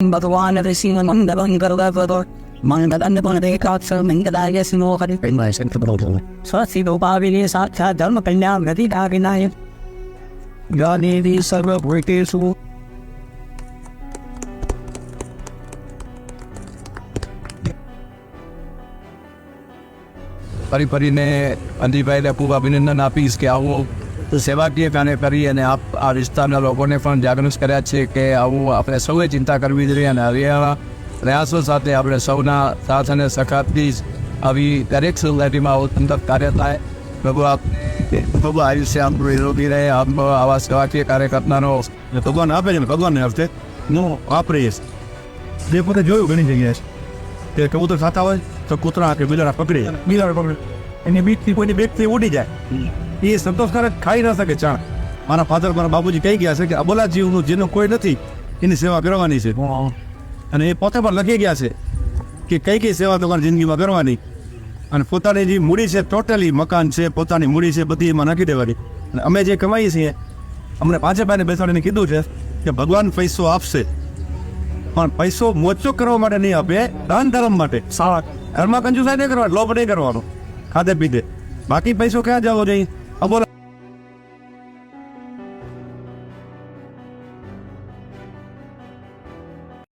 भगवान ऋषि मंगल करो मंगल बने काक्ष मंगलाय सिनो हरि स्वस्ति रूपाविले साक्षात् धर्म कल्याण गति धागिनाय या देवी सर्वभूतेषु ફરી ફરીને અંદીભાઈને ખૂબ અભિનંદન આપીશ કે આવું સેવાકીય કાર્ય કરી અને આ વિસ્તારના લોકોને પણ જાગૃત કર્યા છે કે આવું આપણે સૌએ ચિંતા કરવી જોઈએ અને હરિયાળા પ્રયાસો સાથે આપણે સૌના સાથ અને સખાથી આવી દરેક સોસાયટીમાં આવું સુંદર કાર્ય થાય. પ્રભુ આપને ખૂબ આયુષ્ય આમ નિરોગી રહે. આમ આવા સેવાકીય કાર્ય કરનારો ભગવાન આપે છે, ભગવાનને હસ્તે હું વાપરીશ. જે પોતે જોયું ઘણી જગ્યાએ કે કબૂતર ખાતા હોય તો કૂતરા કે બિલાડા પકડી એની બીકથી કોઈની બેગથી ઉડી જાય. એ સંતોષકારક ખાઈ ન શકે ચાણ. મારા ફાધર મારા બાબુજી કહી ગયા છે કે અબોલા જીવનું જેનું કોઈ નથી એની સેવા કરવાની છે. અને એ પોતે પણ લખી ગયા છે કે કઈ કઈ સેવા તમારી જિંદગીમાં કરવાની. અને પોતાની જે મૂડી છે ટોટલી મકાન છે, પોતાની મૂડી છે, બધી એમાં નાખી દેવાની. અને અમે જે કમાઈએ છીએ અમને પાંચે પાને બેસાડીને કીધું છે કે ભગવાન પૈસો આપશે પણ પૈસો મોજો કરવા માટે નહીં આપે, દાન ધર્મ માટે. સારા ઘરમાં કંજુસાઈ નહીં કરવાનો, લોભ નહીં કરવાનો ખાધે પીધે. બાકી પૈસો ક્યાં જવો જોઈએ?